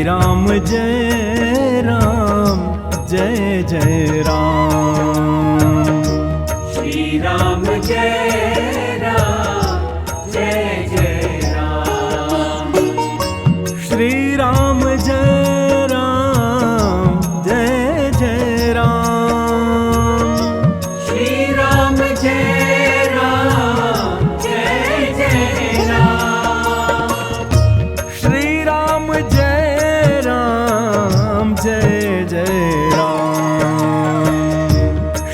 राम जय राम जय जय राम। श्री राम जय राम जय जय राम। श्री राम जय राम जय जय राम। श्री राम जय राम जय जय राम। श्री राम जय राम जय जय राम।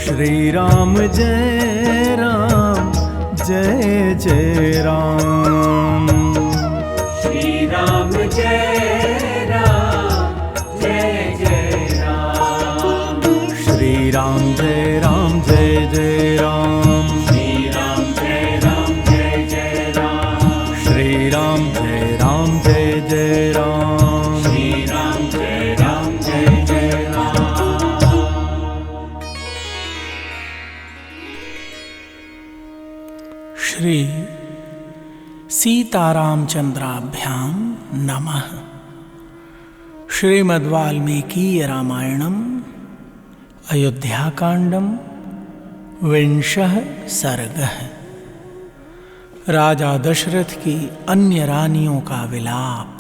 श्री राम जय राम जय जय राम। श्री राम जय राम जय जय राम। श्री राम जय राम जय जय राम। श्री राम जय राम जय जय राम। श्री राम जय राम जय जय राम। श्री राम जय राम जय जय राम। श्री सीतारामचंद्राभ्यां नमः। श्रीमद्वाल्मीकीय रामायणम् अयोध्याकांडं विंशः सर्गः। राजा दशरथ की अन्य रानियों का विलाप।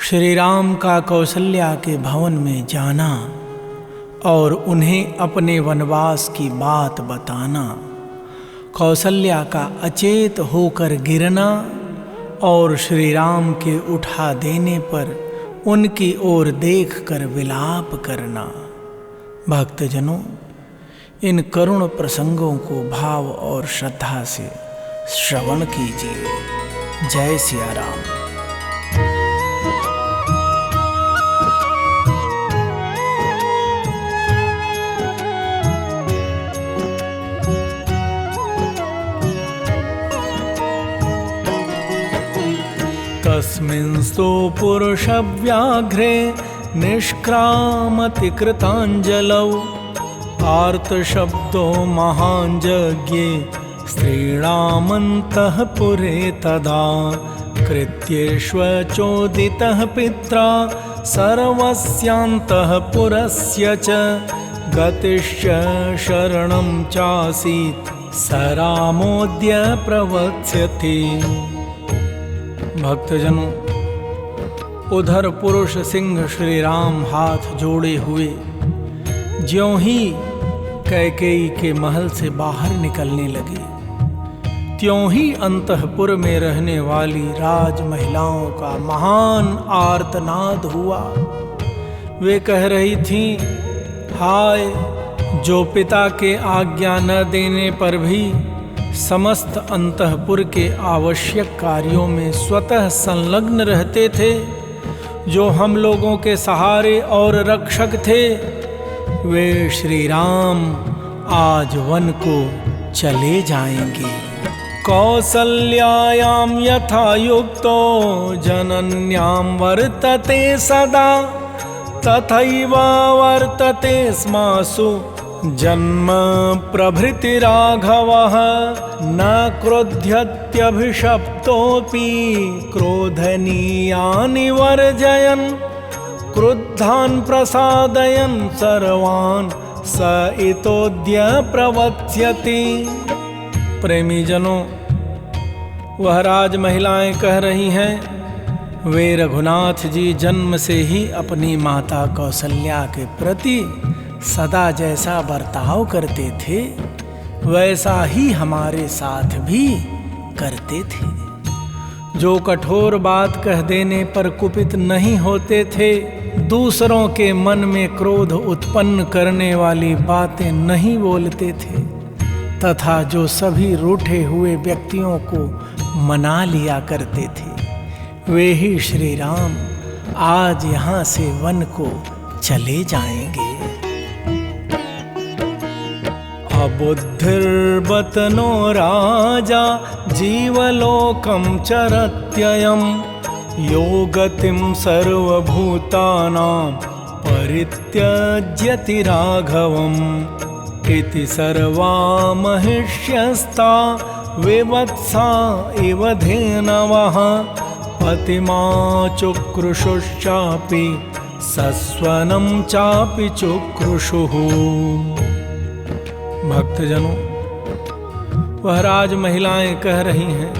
श्री राम का कौसल्या के भवन में जाना और उन्हें अपने वनवास की बात बताना। कौसल्या का अचेत होकर गिरना और श्री राम के उठा देने पर उनकी ओर देखकर विलाप करना। भक्तजनों, इन करुण प्रसंगों को भाव और श्रद्धा से श्रवण कीजिए। जय सिया राम। तस्मिंस्तु पुरुषव्याघ्रे निष्क्रामति कृताञ्जलौ आर्तशब्दो महाञ्जज्ञे स्त्रीणामन्तःपुरे तदा कृत्येष्वचोदितः पित्रा सर्वस्यान्तःपुरस्य च गतिश्च शरणं चासीत् स रामोऽद्य प्रवत्स्यति। भक्तजनों, उधर पुरुष सिंह श्री राम हाथ जोड़े हुए ज्यों ही कैकेयी के महल से बाहर निकलने लगे, त्यों ही अंतःपुर में रहने वाली राज महिलाओं का महान आर्तनाद हुआ। वे कह रही थीं, हाय, जो पिता के आज्ञा न देने पर भी समस्त अंतःपुर के आवश्यक कार्यों में स्वतः संलग्न रहते थे, जो हम लोगों के सहारे और रक्षक थे, वे श्री राम आज वन को चले जाएंगे। कौसल्यायां यथा युक्तो जनन्यां वर्तते सदा तथैव वर्तते स्मासु जन्म प्रभृति राघवः न क्रोध्यत्यभिशप्तोऽपि क्रोधनीयानि वर्जयन् क्रुद्धान् प्रसादयन् सर्वान् स इतोऽद्य प्रवत्स्यति। प्रेमी जनों, वह राज महिलाएं कह रही हैं, वे रघुनाथ जी जन्म से ही अपनी माता कौसल्या के प्रति सदा जैसा बर्ताव करते थे, वैसा ही हमारे साथ भी करते थे। जो कठोर बात कह देने पर कुपित नहीं होते थे, दूसरों के मन में क्रोध उत्पन्न करने वाली बातें नहीं बोलते थे, तथा जो सभी रूठे हुए व्यक्तियों को मना लिया करते थे, वे ही श्री राम आज यहाँ से वन को चले जाएंगे। अबुद्धिर्बतनो राजा जीवलोकं चरत्ययं योगतिं सर्वभूतानां परित्यज्यति राघवम् इति सर्वा महिष्यस्ता विवत्सा इव धेनवः अतिमाचुक्रुशुश्चापि सस्वनं चापि चुक्रुषुः। भक्तजनों, वह राज महिलाएं कह रही हैं,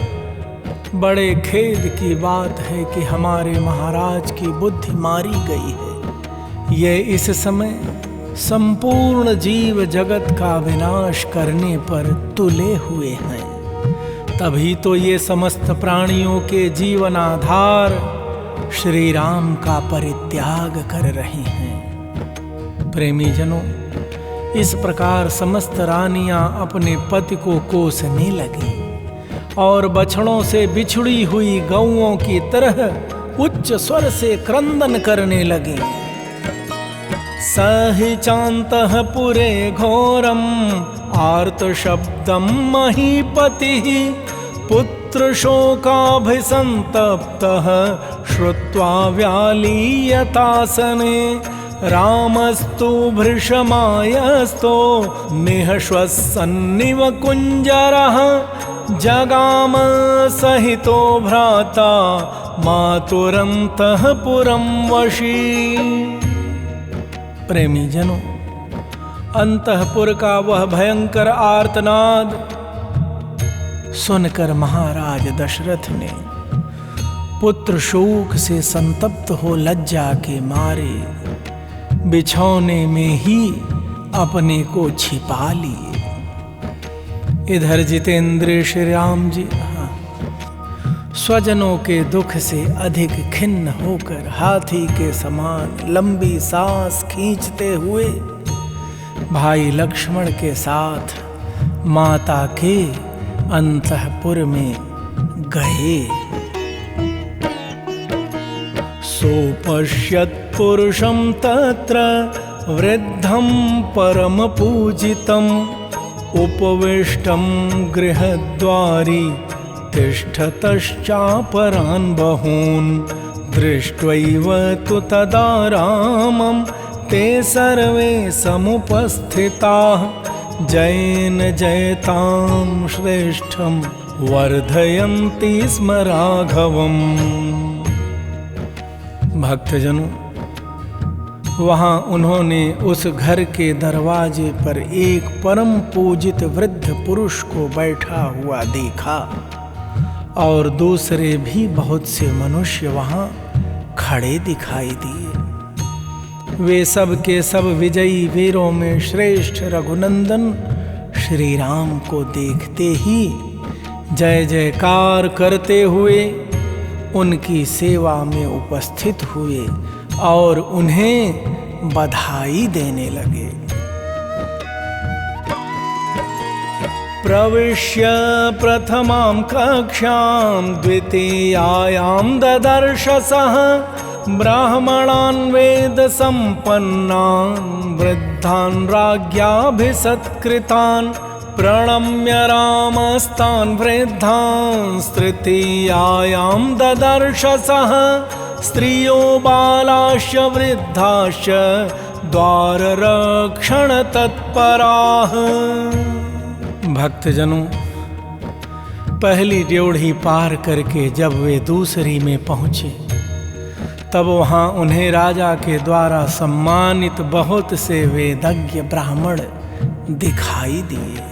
बड़े खेद की बात है कि हमारे महाराज की बुद्धि मारी गई है। ये इस समय संपूर्ण जीव जगत का विनाश करने पर तुले हुए हैं। तभी तो ये समस्त प्राणियों के जीवनाधार श्री राम का परित्याग कर रहे हैं। प्रेमी जनों, इस प्रकार समस्त रानियां अपने पति को कोसने लगी और बछड़ों से बिछुड़ी हुई गौओं की तरह उच्च स्वर से क्रंदन करने लगी। सहि चान्तः पुरे घोरम आर्त शब्दम महीपतिः पुत्र शोकाभिसंतप्तः श्रुत्वा व्यालीयतासने रामस्तु भृशमायस्तो निःश्वसन्निव कुञ्जरः जगाम सहितो भ्राता मातुरन्तः पुरं वशी। प्रेमी जनों, अंतःपुर का वह भयंकर आर्तनाद सुनकर महाराज दशरथ ने पुत्र शोक से संतप्त हो लज्जा के मारे बिछौने में ही अपने को छिपा लिए। इधर जितेंद्र श्री राम जी स्वजनों के दुख से अधिक खिन्न होकर हाथी के समान लंबी सांस खींचते हुए भाई लक्ष्मण के साथ माता के अंतःपुर में गए। सोपश्यत् पुरुषं तत्र वृद्धं परम पूजितम् उपविष्टं गृहद्वारि तिष्ठतश्चापरान् बहून् दृष्ट्वैव तु तदा रामं ते सर्वे समुपस्थिताः जयेन जयतां श्रेष्ठं वर्धयन्ति स्म राघवम्। भक्तजनों, वहाँ उन्होंने उस घर के दरवाजे पर एक परम पूजित वृद्ध पुरुष को बैठा हुआ देखा और दूसरे भी बहुत से मनुष्य वहाँ खड़े दिखाई दिए। वे सब के सब विजयी वीरों में श्रेष्ठ रघुनंदन श्री राम को देखते ही जय जयकार करते हुए उनकी सेवा में उपस्थित हुए और उन्हें बधाई देने लगे। प्रविश्य प्रथमां कक्षां द्वितीयायां ददर्श सः ब्राह्मणान् वेद सम्पन्नान् वृद्धान् राज्ञाभिसत्कृतान् प्रणम्य रामस्तान् वृद्धान् तृतीयायां ददर्श सः स्त्रियो बालाश्च वृद्धाश्च द्वाररक्षण तत्पराः। भक्तजनों, पहली ड्योढ़ी पार करके जब वे दूसरी में पहुँचे तब वहाँ उन्हें राजा के द्वारा सम्मानित बहुत से वेदज्ञ ब्राह्मण दिखाई दिए।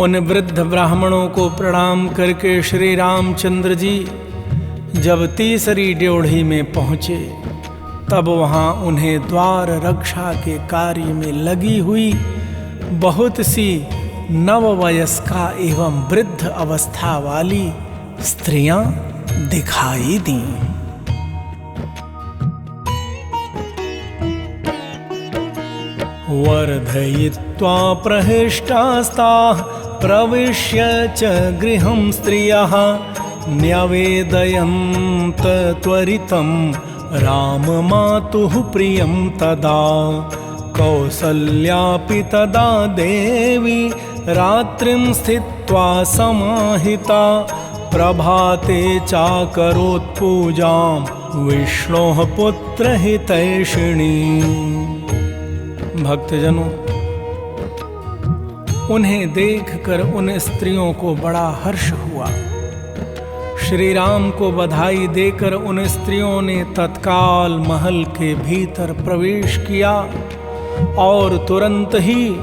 उन वृद्ध ब्राह्मणों को प्रणाम करके श्री रामचंद्र जी जब तीसरी ड्योढ़ी में पहुँचे तब वहाँ उन्हें द्वार रक्षा के कार्य में लगी हुई बहुत सी नववयस्का एवं वृद्ध अवस्था वाली स्त्रियां दिखाई दीं। वर्धयित्वा प्रहिष्टास्ताः प्रविश्य च गृहं स्त्रियः न्यवेदयन्त त्वरितं राममातुः प्रियं तदा कौसल्यापि तदा देवी रात्रिं स्थित्वा समाहिता प्रभाते चाकरोत् पूजां विष्णोः पुत्रहितैषिणी। भक्तजनों, उन्हें देखकर उन स्त्रियों को बड़ा हर्ष हुआ। श्री राम को बधाई देकर उन स्त्रियों ने तत्काल महल के भीतर प्रवेश किया और तुरंत ही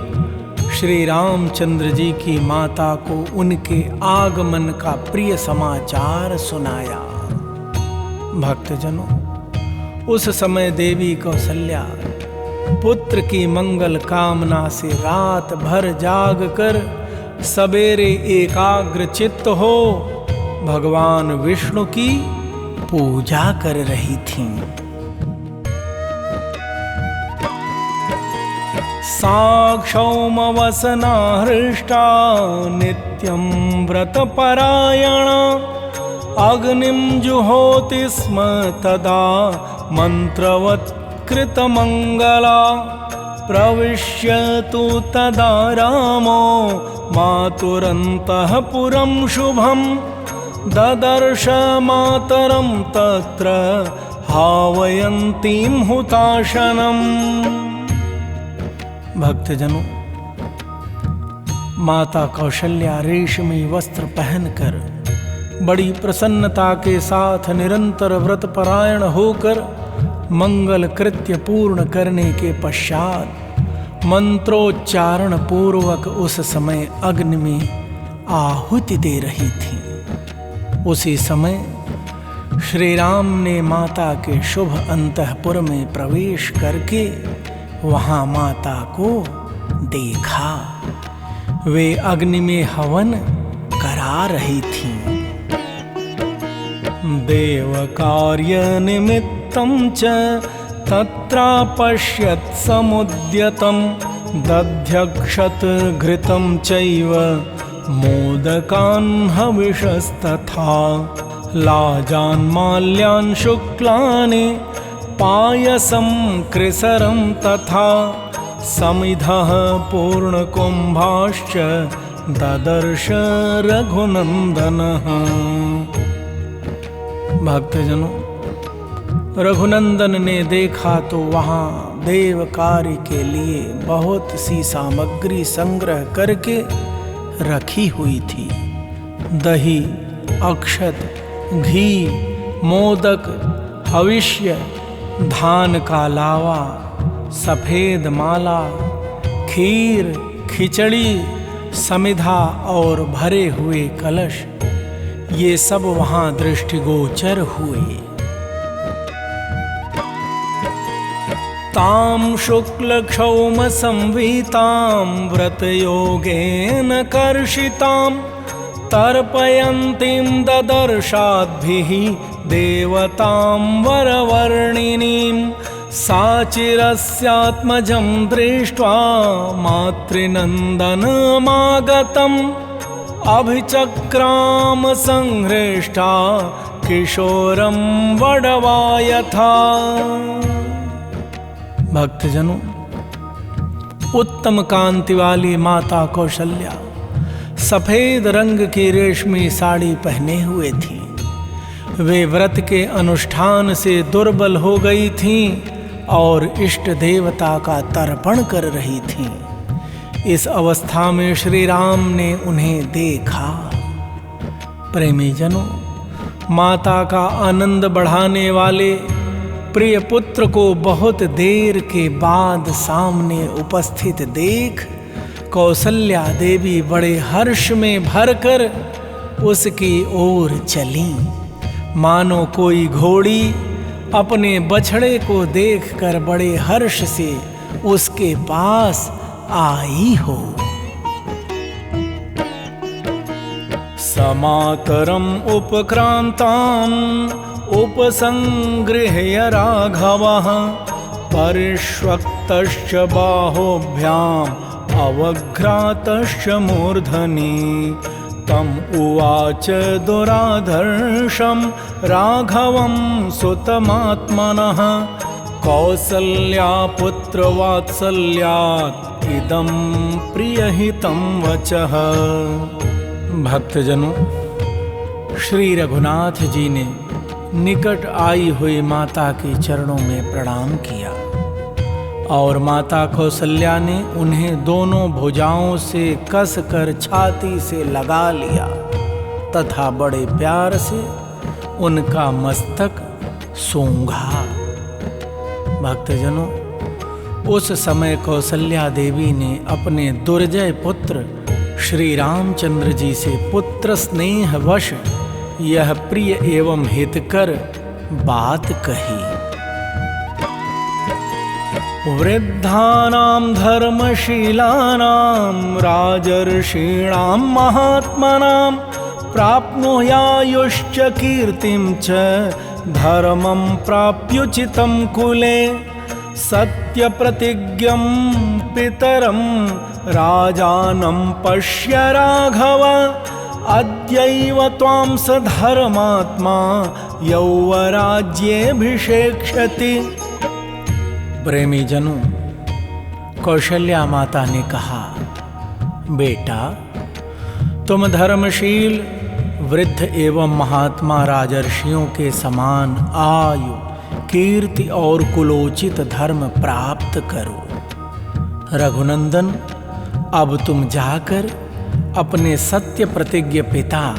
श्री रामचंद्र जी की माता को उनके आगमन का प्रिय समाचार सुनाया। भक्तजनों, उस समय देवी कौसल्या पुत्र की मंगल कामना से रात भर जाग कर सवेरे एकाग्र चित्त हो भगवान विष्णु की पूजा कर रही थीं। साक्षौमवसना हृष्टा नित्यं व्रतपरायणा अग्निं जुहोति स्म तदा मंत्रवत् कृतमंगला प्रविश्यतु तदा रामो मातुरन्तःपुरं शुभं ददर्श मातरं तत्र हावयन्तीं हुताशनम्। भक्तजनों, माता कौशल्या रेशमी वस्त्र पहनकर बड़ी प्रसन्नता के साथ निरंतर व्रत परायण होकर मंगल कृत्य पूर्ण करने के पश्चात मंत्रोच्चारण पूर्वक उस समय अग्नि में आहुति दे रही थी। उसी समय श्री राम ने माता के शुभ अंतःपुर में प्रवेश करके वहां माता को देखा। वे अग्नि में हवन करा रही थीं। देव कार्य निमित्तं च तत्रापश्यत् समुद्यतं दध्यक्षत घृतं चैव मोदकान् हविषस्तथा लाजान् माल्यान् शुक्लानि पायसं कृसरं तथा समिधः पूर्णकुम्भाश्च ददर्श रघुनंदनः। भक्तजनों, रघुनंदन ने देखा तो वहाँ देव कार्य के लिए बहुत सी सामग्री संग्रह करके रखी हुई थी। दही, अक्षत, घी, मोदक, हविष्य, धान का लावा, सफेद माला, खीर, खिचड़ी, समिधा और भरे हुए कलश, ये सब वहां दृष्टिगोचर हुए। ताम शुक्ल क्षौम संवीतां व्रत योगेन कर्षितां तर्पयन्तीं ददर्शाद्भिः देवतां वरवर्णिनीं साचिरस्यात्मजं दृष्ट्वा मातृनन्दनमागतम् अभिचक्राम संहृष्टा किशोरं वडवा यथा। भक्तजनों, उत्तम कांति वाली माता कौशल्या सफेद रंग की रेशमी साड़ी पहने हुए थी। वे व्रत के अनुष्ठान से दुर्बल हो गई थीं और इष्ट देवता का तर्पण कर रही थीं। इस अवस्था में श्री राम ने उन्हें देखा। प्रेमी जनों, माता का आनंद बढ़ाने वाले प्रिय पुत्र को बहुत देर के बाद सामने उपस्थित देख कौसल्या देवी बड़े हर्ष में भरकर उसकी ओर चली, मानो कोई घोड़ी अपने बछड़े को देखकर बड़े हर्ष से उसके पास आई हो। समातरम उपक्रांताम उपसंगृह्य राघवः परिष्वक्तश्च बाहोभ्याम अवघ्रातश्च मूर्धनि तम उवाच दुराधर्षं राघवं सुतमात्मनः कौसल्या पुत्र वात्सल्यात् इदं प्रियहितं वचः। भक्तजनों, श्री रघुनाथ जी ने निकट आई हुई माता के चरणों में प्रणाम किया और माता कौसल्या ने उन्हें दोनों भुजाओं से कसकर छाती से लगा लिया तथा बड़े प्यार से उनका मस्तक सूंघा। भक्तजनों, उस समय कौसल्या देवी ने अपने दुर्जय पुत्र श्री रामचंद्र जी से पुत्र स्नेहवश यह प्रिय एवं हितकर बात कही। वृद्धानां धर्मशीलानां राजर्षीणां महात्मनां प्राप्नुयायुश्च कीर्तिं च धर्मं प्राप्युचितं कुले सत्यप्रतिज्ञं पितरं राजानं पश्य राघव अद्यैव त्वां स धर्मात्मा यौवराज्येऽभिषेक्ष्यति। प्रेमी जनों, कौशल्या माता ने कहा, बेटा, तुम धर्मशील वृद्ध एवं महात्मा राजर्षियों के समान आयु, कीर्ति और कुलोचित धर्म प्राप्त करो। रघुनंदन, अब तुम जाकर अपने सत्य प्रतिज्ञ पिता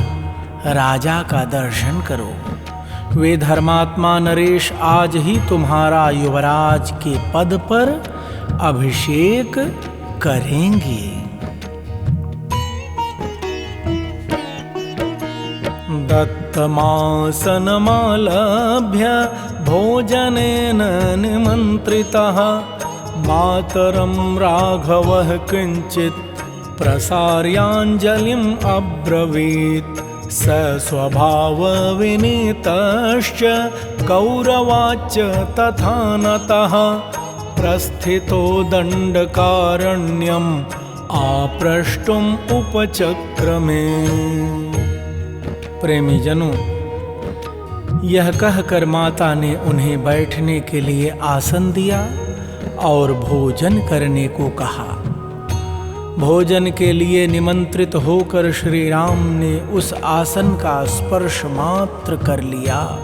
राजा का दर्शन करो। वे धर्मात्मा नरेश आज ही तुम्हारा युवराज के पद पर अभिषेक करेंगे। दत्तमासनमालभ्य भोजनेन निमन्त्रितः मातरं राघवः किञ्चित् प्रसार्याञ्जलिम् अब्रवीत्। स स्वभावविनीतश्च कौरवाच्च तथा नतः प्रस्थितो दण्डकारण्यम् आप्रष्टुम् उपचक्रमे। प्रेमी जनों, यह कहकर माता ने उन्हें बैठने के लिए आसन दिया और भोजन करने को कहा। भोजन के लिए निमंत्रित होकर श्री राम ने उस आसन का स्पर्श मात्र कर लिया।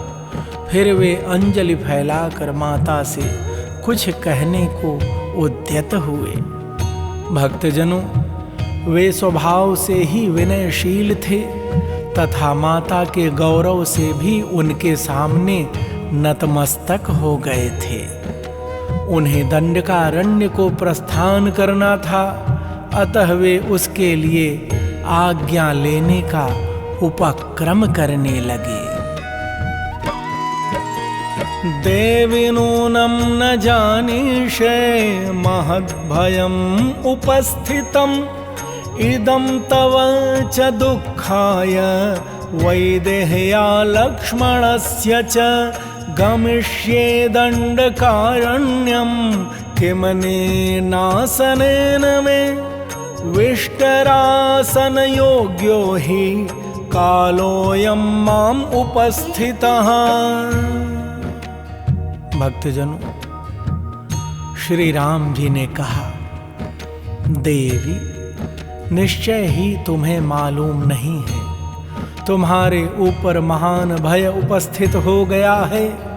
फिर वे अंजलि फैलाकर माता से कुछ कहने को उद्यत हुए। भक्तजनों, वे स्वभाव से ही विनयशील थे तथा माता के गौरव से भी उनके सामने नतमस्तक हो गए थे। उन्हें दंडकारण्य को प्रस्थान करना था, अतः वे उसके लिए आज्ञा लेने का उपक्रम करने लगे। देवी नूनं न जानीषे महद्भयम् उपस्थितम् इदं तव च दुःखाय वैदेह्या लक्ष्मणस्य च गमिष्ये दण्डकारण्यं किमनेनासनेन मे विष्टरासनयोग्यो हि कालोऽयं माम् उपस्थितः। भक्तजनों, श्री राम जी ने कहा, देवी, निश्चय ही तुम्हें मालूम नहीं है, तुम्हारे ऊपर महान भय उपस्थित हो गया है।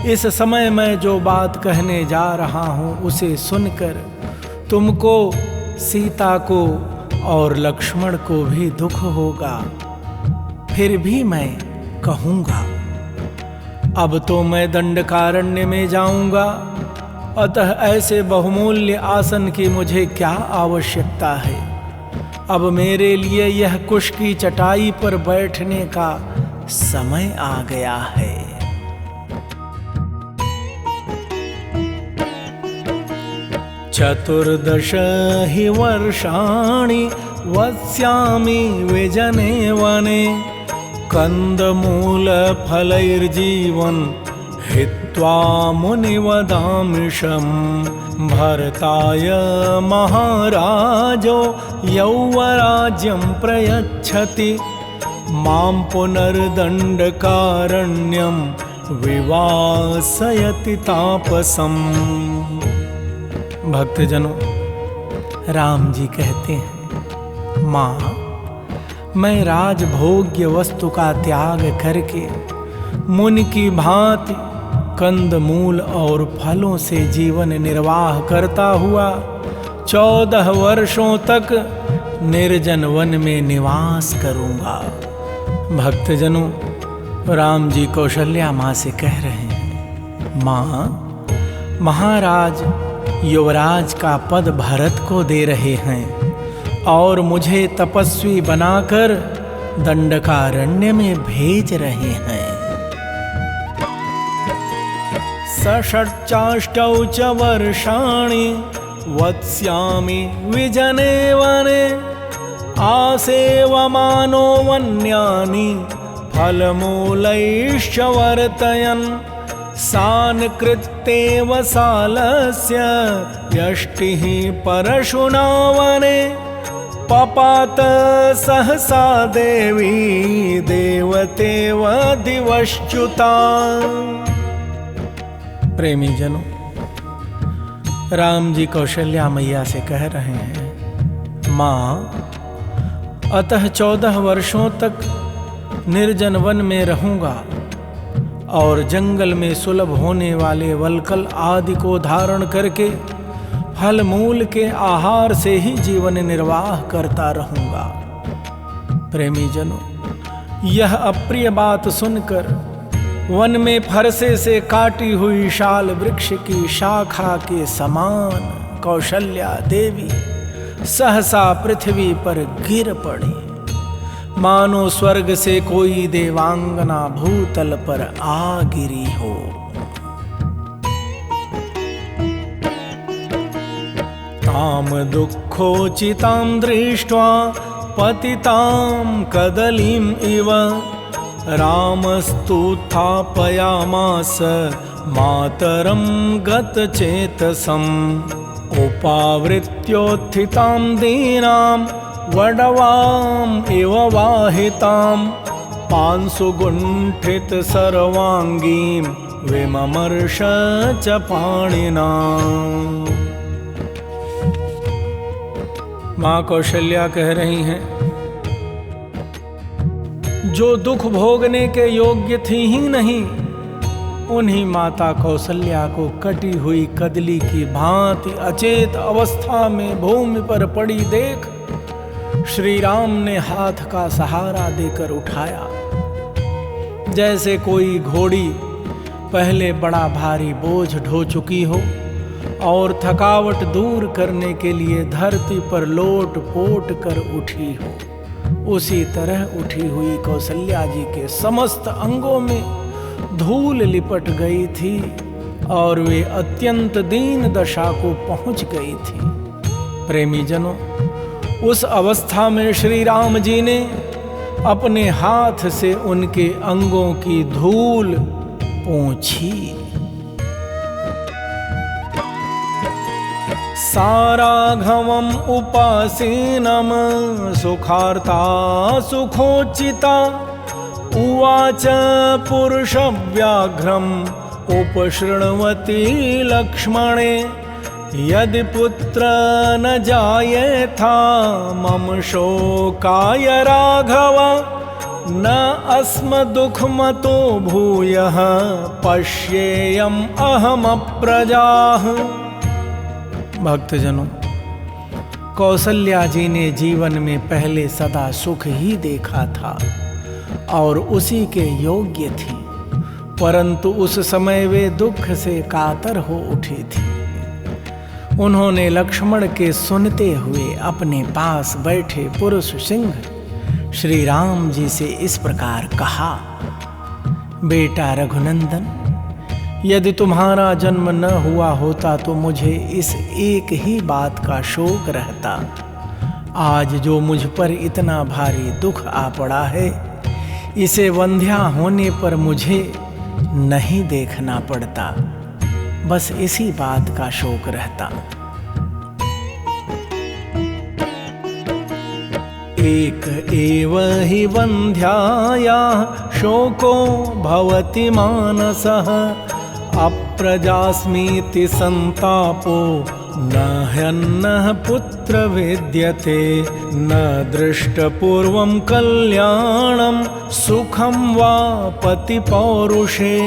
इस समय मैं जो बात कहने जा रहा हूँ उसे सुनकर तुमको, सीता को और लक्ष्मण को भी दुख होगा। फिर भी मैं कहूँगा, अब तो मैं दंडकारण्य में जाऊँगा, अतः ऐसे बहुमूल्य आसन की मुझे क्या आवश्यकता है। अब मेरे लिए यह कुश की चटाई पर बैठने का समय आ गया है। चतुर्दश हि वर्षाणि वस्यामि विजने वने कंदमूलफलैर्जीवन् हित्वा मुनिवदामिषम् भरताय महाराजो यौवराज्यं प्रयच्छति मां पुनर्दण्डकारण्यं विवासयति तापसम्। भक्तजनों, राम जी कहते हैं, माँ, मैं राजभोग्य वस्तु का त्याग करके मुनि की भांति कंदमूल और फलों से जीवन निर्वाह करता हुआ 14 वर्षों तक निर्जन वन में निवास करूंगा। भक्तजनों, राम जी कौशल्या माँ से कह रहे हैं, माँ, महाराज युवराज का पद भरत को दे रहे हैं और मुझे तपस्वी बनाकर दंडकारण्य में भेज रहे हैं। सषट्चाष्टौ च वर्षाणि वत्स्यामि विजने वने आसेवमानो वन्यानि फलमूलैश्च वर्तयन् सान्कृत्येव सालस्य यष्टिः परशुना वने पपात सहसा देवी देवतेव दिवश्च्युता। प्रेमी जनों, राम जी कौशल्या मैया से कह रहे हैं, माँ, अतः 14 वर्षों तक निर्जन वन में रहूंगा और जंगल में सुलभ होने वाले वलकल आदि को धारण करके फल मूल के आहार से ही जीवन निर्वाह करता रहूंगा। प्रेमी जनों, यह अप्रिय बात सुनकर वन में फरसे से काटी हुई शाल वृक्ष की शाखा के समान कौशल्या देवी सहसा पृथ्वी पर गिर पड़ी, मानो स्वर्ग से कोई देवांगना भूतल पर आ गिरी हो। ताम दुःखोचितां दृष्ट्वा पतितां कदलीं इव रामस्तुत्थापयामास मातरं गतचेतसम् उपावृत्योत्थितां दीनां वडवाम् इव वाहितां पांसुगुण्ठित सर्वांगीं विममर्श च पाणिना। माँ कौशल्या कह रही हैं, जो दुख भोगने के योग्य थी ही नहीं, उन्हीं माता कौशल्या को कटी हुई कदली की भांति अचेत अवस्था में भूमि पर पड़ी देख श्री राम ने हाथ का सहारा देकर उठाया। जैसे कोई घोड़ी पहले बड़ा भारी बोझ ढो चुकी हो और थकावट दूर करने के लिए धरती पर लोट पोट कर उठी हो, उसी तरह उठी हुई कौशल्या जी के समस्त अंगों में धूल लिपट गई थी और वे अत्यंत दीन दशा को पहुंच गई थी। प्रेमी जनों, उस अवस्था में श्री राम जी ने अपने हाथ से उनके अंगों की धूल पोंछी। साराघवम् उपासीनम् सुखार्ता सुखोचिता उवाच पुरुषव्याघ्रम् उपशृण्वती लक्ष्मणे यदि पुत्र न जायेथा मम शोकाय राघव न अस्म दुःखमतो भूयः पश्येयम् अहमप्रजाः। भक्तजनों, कौशल्या जी ने जीवन में पहले सदा सुख ही देखा था और उसी के योग्य थी, परंतु उस समय वे दुख से कातर हो उठी थी। उन्होंने लक्ष्मण के सुनते हुए अपने पास बैठे पुरुष सिंह श्री राम जी से इस प्रकार कहा, बेटा रघुनंदन, यदि तुम्हारा जन्म न हुआ होता तो मुझे इस एक ही बात का शोक रहता। आज जो मुझ पर इतना भारी दुख आ पड़ा है, इसे वंध्या होने पर मुझे नहीं देखना पड़ता, बस इसी बात का शोक रहता। एक एव हि वंध्याया शोको भवति मानसः अप्रजास्मीति संतापो न ह्यन्नः पुत्र विद्यते न दृष्टपूर्वं कल्याणं सुखं वा पति पौरुषे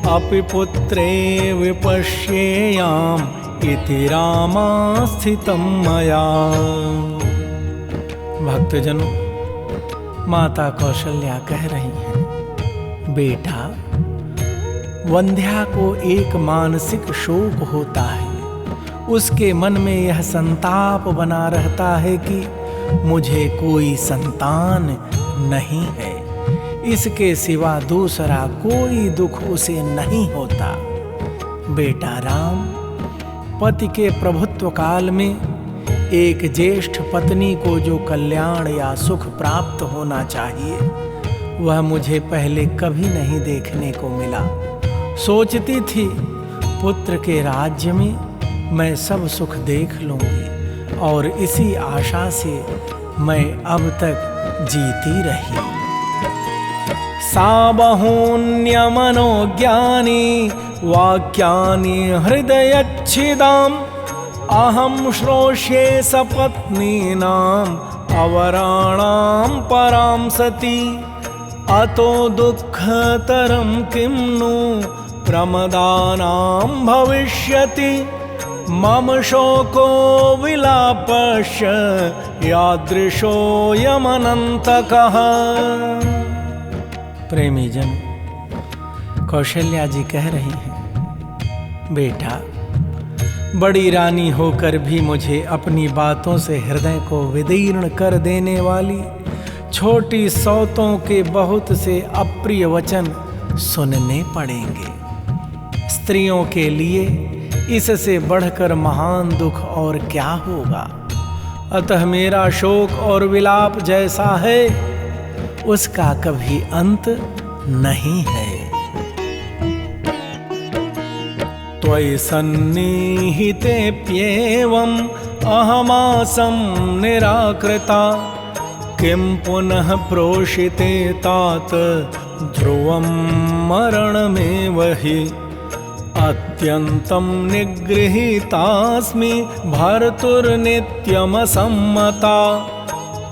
अपि पुत्रे विपश्येयाम् इति रामास्थितं मया। भक्तजनों, माता कौशल्या कह रही हैं, बेटा, वंध्या को एक मानसिक शोक होता है। उसके मन में यह संताप बना रहता है कि मुझे कोई संतान नहीं है। इसके सिवा दूसरा कोई दुख उसे नहीं होता। बेटा राम, पति के प्रभुत्व काल में एक ज्येष्ठ पत्नी को जो कल्याण या सुख प्राप्त होना चाहिए, वह मुझे पहले कभी नहीं देखने को मिला। सोचती थी पुत्र के राज्य में मैं सब सुख देख लूंगी, और इसी आशा से मैं अब तक जीती रही। सा बहून्य मनोज्ञानी वाक्यानि हृदयच्छिदाम् अहं श्रोष्ये सपत्नीनाम् अवराणां परां सती। अतो दुःखतरं किं नु प्रमदानां भविष्यति। मम शोको विलापश्च यादृशोऽयमनन्तकः। प्रेमी जन, कौशल्या जी कह रही हैं, बेटा, बड़ी रानी होकर भी मुझे अपनी बातों से हृदय को विदीर्ण कर देने वाली छोटी सौतों के बहुत से अप्रिय वचन सुनने पड़ेंगे। स्त्रियों के लिए इससे बढ़कर महान दुख और क्या होगा। अतः मेरा शोक और विलाप जैसा है, उसका कभी अंत नहीं है। त्वयि सन्निहितेऽप्येवम् अहमासं निराकृता। किं पुनः प्रोषिते तात ध्रुवं मरणमेव हि। अत्यन्तं निगृहीतास्मि भर्तुर्नित्यमसम्मता।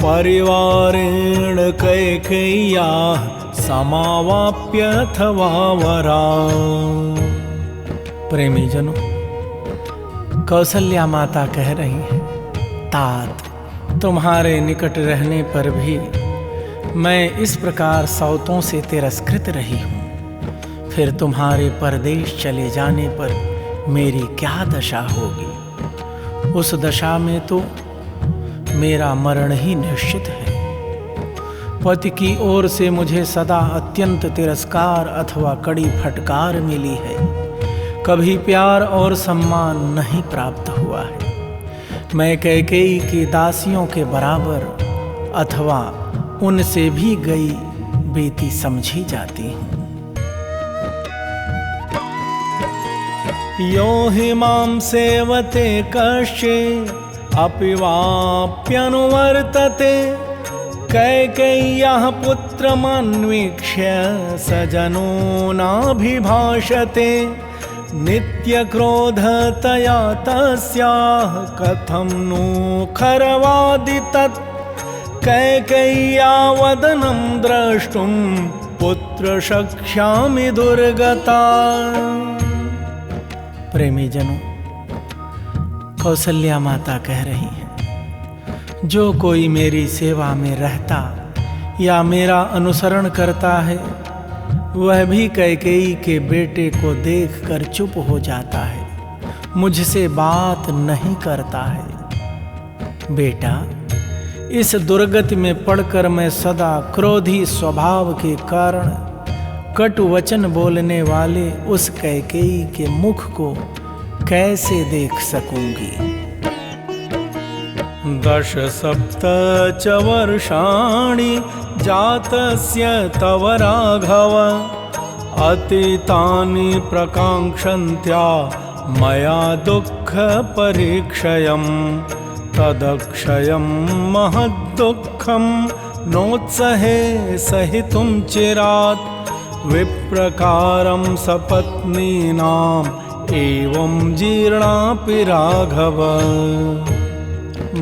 परिवारेण कैकेय्याः समावाप्यथवा वरा। प्रेमी जनों, कौशल्या माता कह रही हैं, तात, तुम्हारे निकट रहने पर भी मैं इस प्रकार सौतों से तिरस्कृत रही हूँ। फिर तुम्हारे परदेश चले जाने पर मेरी क्या दशा होगी। उस दशा में तो मेरा मरण ही निश्चित है। पति की ओर से मुझे सदा अत्यंत तिरस्कार अथवा कड़ी फटकार मिली है। कभी प्यार और सम्मान नहीं प्राप्त हुआ है। मैं कैकेयी की दासियों के बराबर अथवा उनसे भी गई बेटी समझी जाती हूँ। यो हि मां सेवते कश्चित् अपि वाप्यनुवर्तते। कैकेय्याः पुत्रमन्वीक्ष्य स जनो नाभिभाषते। नित्यक्रोधतया तस्याः कथं नु खरवादि तत्। कैकेय्या वदनं द्रष्टुं पुत्र शक्ष्यामि दुर्गता। प्रेमी जनों, कौशल्या माता कह रही हैं, जो कोई मेरी सेवा में रहता या मेरा अनुसरण करता है, वह भी कैकेयी के बेटे को देखकर चुप हो जाता है, मुझसे बात नहीं करता है। बेटा, इस दुर्गति में पड़कर मैं सदा क्रोधी स्वभाव के कारण कटु वचन बोलने वाले उस कैकेयी के मुख को कैसे देख सकूंगी। 17 च वर्षाणि जातस्य तव राघव। अतीतानि प्रकाङ्क्षन्त्या मया दुःख परीक्षयम्। तदक्षयं महद्दुःखं नोत्सहे सहितुं चिरात्। विप्रकारं सपत्नीनाम् एवं जीर्णापि राघव।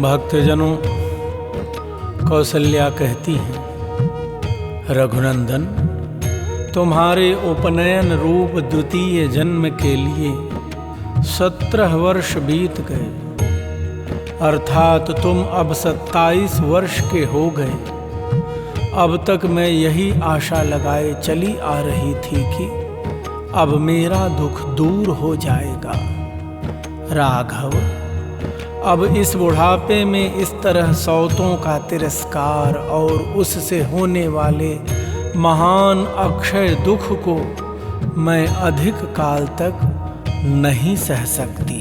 भक्तजनों, कौशल्या कहती हैं, रघुनंदन, तुम्हारे उपनयन रूप द्वितीय जन्म के लिए 17 वर्ष बीत गए, अर्थात तुम अब 27 वर्ष के हो गए। अब तक मैं यही आशा लगाए चली आ रही थी कि अब मेरा दुख दूर हो जाएगा। राघव, अब इस बुढ़ापे में इस तरह सौतों का तिरस्कार और उससे होने वाले महान अक्षय दुख को मैं अधिक काल तक नहीं सह सकती।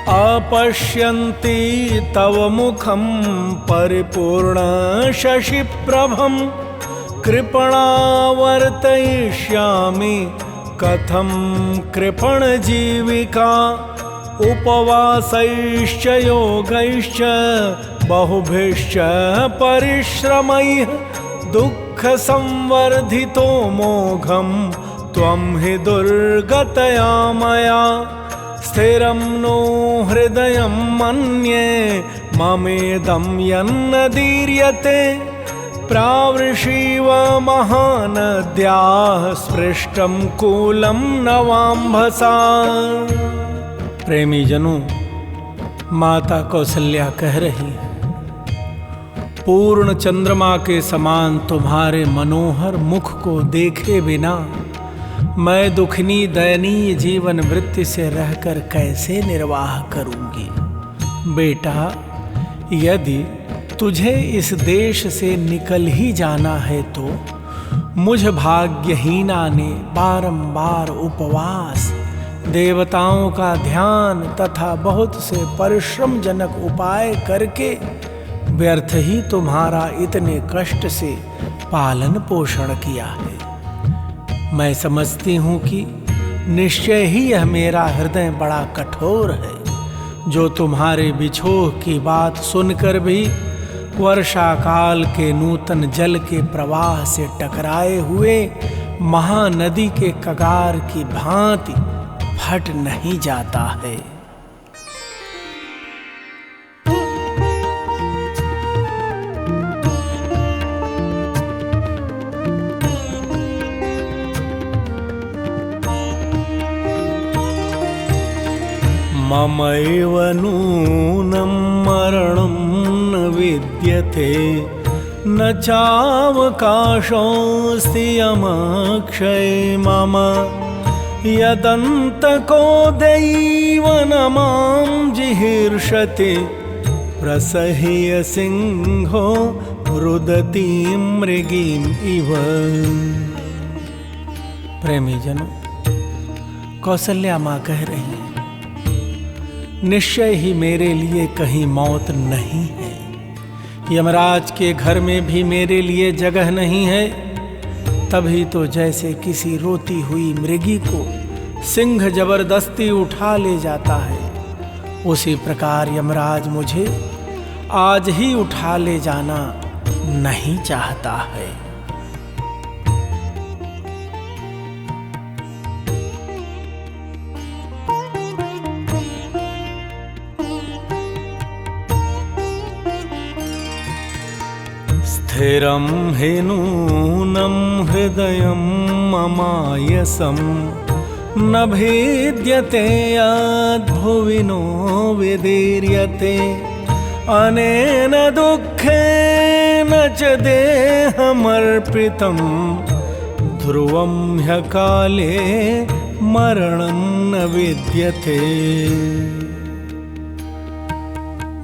अपश्यन्ति तव मुखं परिपूर्ण शशिप्रभं कृपणावर्तयिष्यामि कथं कृपणजीविका उपवासैश्च योगैश्च बहुभिश्च परिश्रमैः दुःखसंवर्धितो मोघं त्वं हि दुर्गतया मया स्थिरं नो हृदयं मन्ये ममेदं यन्न दीर्यते प्रावृषीव महानद्याः स्पृष्टं कूलं नवाम्भसा। प्रेमी जनों, माता कौशल्या कह रही है, पूर्ण चंद्रमा के समान तुम्हारे मनोहर मुख को देखे बिना मैं दुखनी दयनीय जीवन वृत्ति से रहकर कैसे निर्वाह करूंगी। बेटा, यदि तुझे इस देश से निकल ही जाना है तो मुझ भाग्यहीना ने बारंबार उपवास, देवताओं का ध्यान तथा बहुत से परिश्रम जनक उपाय करके व्यर्थ ही तुम्हारा इतने कष्ट से पालन पोषण किया है। मैं समझती हूँ कि निश्चय ही यह मेरा हृदय बड़ा कठोर है, जो तुम्हारे बिछोह की बात सुनकर भी वर्षा काल के नूतन जल के प्रवाह से टकराए हुए महानदी के कगार की भांति फट नहीं जाता है। ममैव नूनं मरणं न विद्यते न चावकाशोऽस्ति यमक्षय मम यदन्तको दैव न मां जिहीर्षति प्रसह्य सिंहो रुदतीं मृगीम् इव। प्रेमी जनों, कौशल्या माँ कह रही है, निश्चय ही मेरे लिए कहीं मौत नहीं है। यमराज के घर में भी मेरे लिए जगह नहीं है। तभी तो जैसे किसी रोती हुई मृगी को सिंह जबरदस्ती उठा ले जाता है, उसी प्रकार यमराज मुझे आज ही उठा ले जाना नहीं चाहता है। स्थिरं हि नूनं हृदयं ममायसं न भेद्यते यद्भुवि नो विदीर्यते अनेन दुःखेन च देहमर्पितं ध्रुवं ह्यकाले मरणं न विद्यते।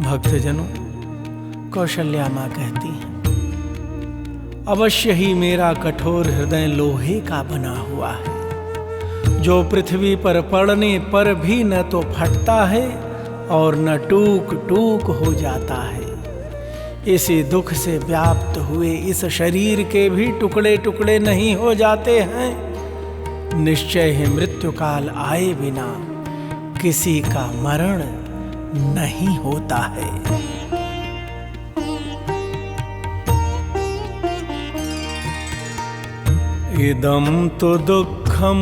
भक्तजनों, कौशल्या माँ कहती हैं, अवश्य ही मेरा कठोर हृदय लोहे का बना हुआ है, जो पृथ्वी पर पड़ने पर भी न तो फटता है और न टूक टूक हो जाता है। इसी दुख से व्याप्त हुए इस शरीर के भी टुकड़े टुकड़े नहीं हो जाते हैं। निश्चय ही मृत्यु काल आए बिना किसी का मरण नहीं होता है। इदं तु दुःखं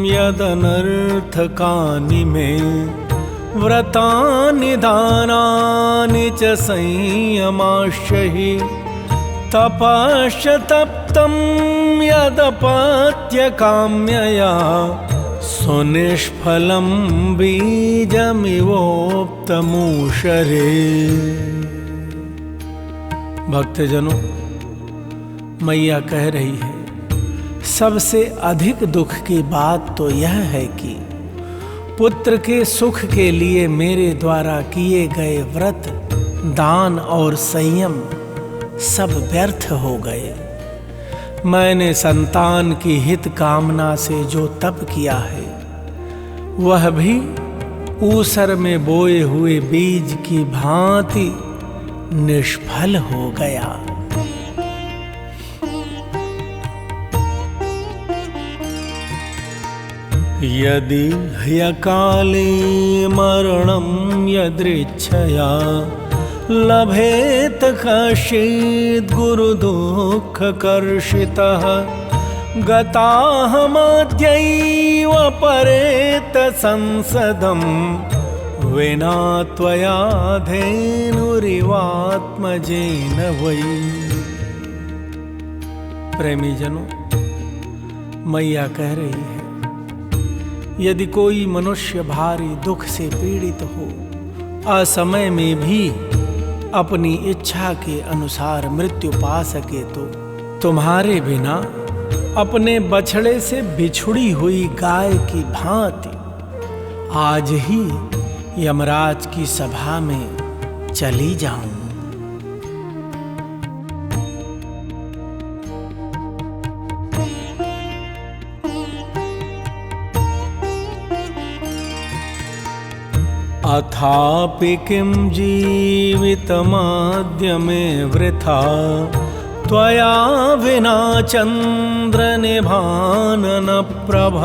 यदनर्थकानि मे व्रतानि दानानि च संयमाश्च हि तपश्च तप्तं यदपत्यकाम्यया सुनिष्फलं बीजमिवोक्तमूषरे। भक्तजनों, मैया कह रही है, सबसे अधिक दुख की बात तो यह है कि पुत्र के सुख के लिए मेरे द्वारा किए गए व्रत, दान और संयम सब व्यर्थ हो गए। मैंने संतान की हित कामना से जो तप किया है, वह भी ऊसर में बोए हुए बीज की भांति निष्फल हो गया। यदि ह्यकाले मरणं यदृच्छया लभेत कश्चित् गुरुदुःखकर्षितः गताहमद्यैव परेत संसदं विना त्वया धेनुरिवात्मजेन वै। प्रेमी जनों, मैया कह रही है, यदि कोई मनुष्य भारी दुख से पीड़ित हो, असमय में भी अपनी इच्छा के अनुसार मृत्यु पा सके, तो तुम्हारे बिना अपने बछड़े से बिछुड़ी हुई गाय की भांति आज ही यमराज की सभा में चली जाऊं। अथापि किं जीवितमाद्य मे वृथा त्वया विना चन्द्रनिभानन प्रभ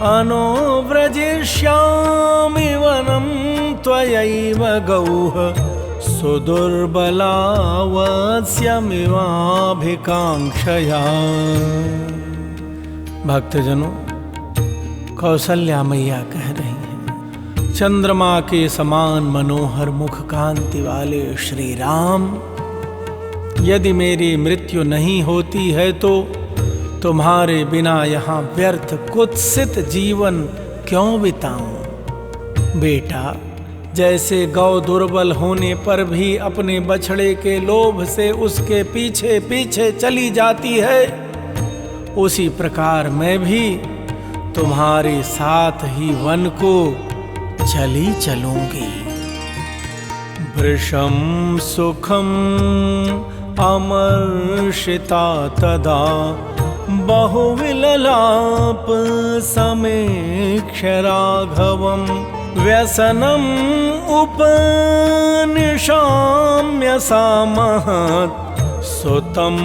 अनो व्रजिष्यामि वनं त्वयैव गौः सुदुर्बलावस्यमिवाभिकाङ्क्षया। भक्तजनों, कौसल्या मैया कह रही हैं, चंद्रमा के समान मनोहर मुख कांति वाले श्री राम, यदि मेरी मृत्यु नहीं होती है तो तुम्हारे बिना यहाँ व्यर्थ कुत्सित जीवन क्यों बिताऊं। बेटा, जैसे गौ दुर्बल होने पर भी अपने बछड़े के लोभ से उसके पीछे पीछे चली जाती है, उसी प्रकार मैं भी तुम्हारे साथ ही वन को चली चलूंगी। भृशं सुखम अमर्षिता तदा बहुविललाप समेक्ष्य राघवं व्यसनम् उपनिशाम्य सा महत् सुतम्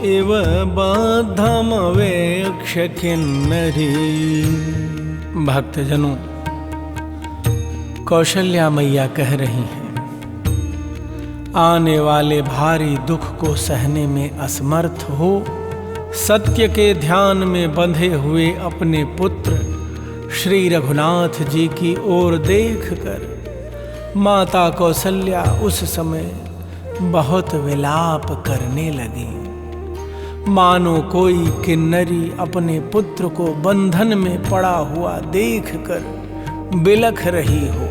इव बद्धमवेक्ष्य किन्नरी। भक्तजनों, कौशल्या मैया कह रही हैं, आने वाले भारी दुख को सहने में असमर्थ हो सत्य के ध्यान में बंधे हुए अपने पुत्र श्री रघुनाथ जी की ओर देखकर माता कौशल्या उस समय बहुत विलाप करने लगी, मानो कोई किन्नरी अपने पुत्र को बंधन में पड़ा हुआ देखकर बिलख रही हो।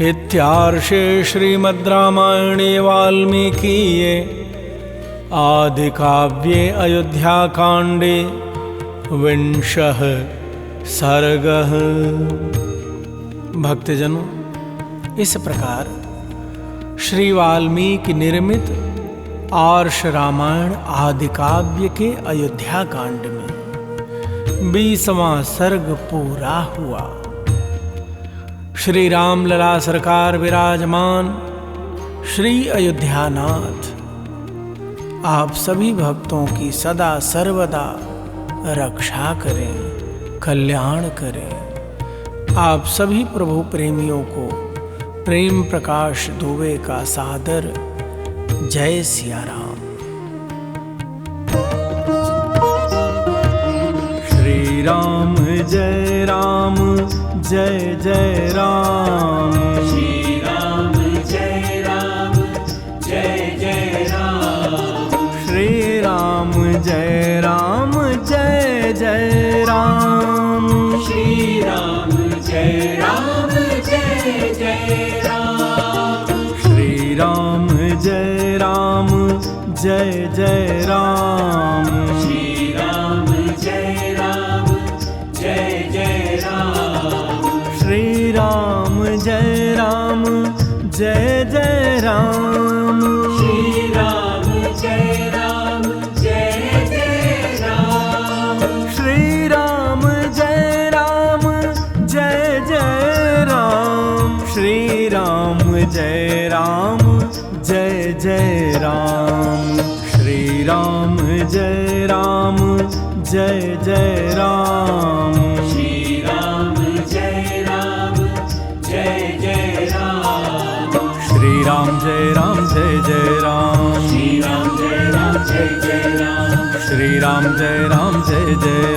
इत्यार्षे श्रीमद् रामायणे वाल्मीकीये आदिकाव्ये अयोध्याकाण्डे 20 सर्गः। भक्तजनों, इस प्रकार श्री वाल्मीकि निर्मित आर्ष रामायण आदिकाव्य के अयोध्याकांड में 20वां सर्ग पूरा हुआ। श्री रामलला सरकार विराजमान श्री अयोध्यानाथ आप सभी भक्तों की सदा सर्वदा रक्षा करें, कल्याण करें। आप सभी प्रभु प्रेमियों को प्रेम प्रकाश दुबे का सादर जय सिया राम। श्री राम जय राम जय जय राम। श्री राम जय राम जय जय राम। श्री राम जय राम जय जय राम। श्री राम जय राम जय जय राम। श्री राम जय जय राम। श्री राम जय राम जय जय राम। श्री राम जय राम जय जय राम। श्री राम जय राम जय जय राम। श्री राम जय राम जय जय राम। श्री राम जय राम जय जय राम। श्री राम जय राम जय जय राम। श्री राम जय राम जय जय राम। श्री राम जय राम जय जय राम। श्री राम जय राम जय जय राम। श्री राम जय राम जय जय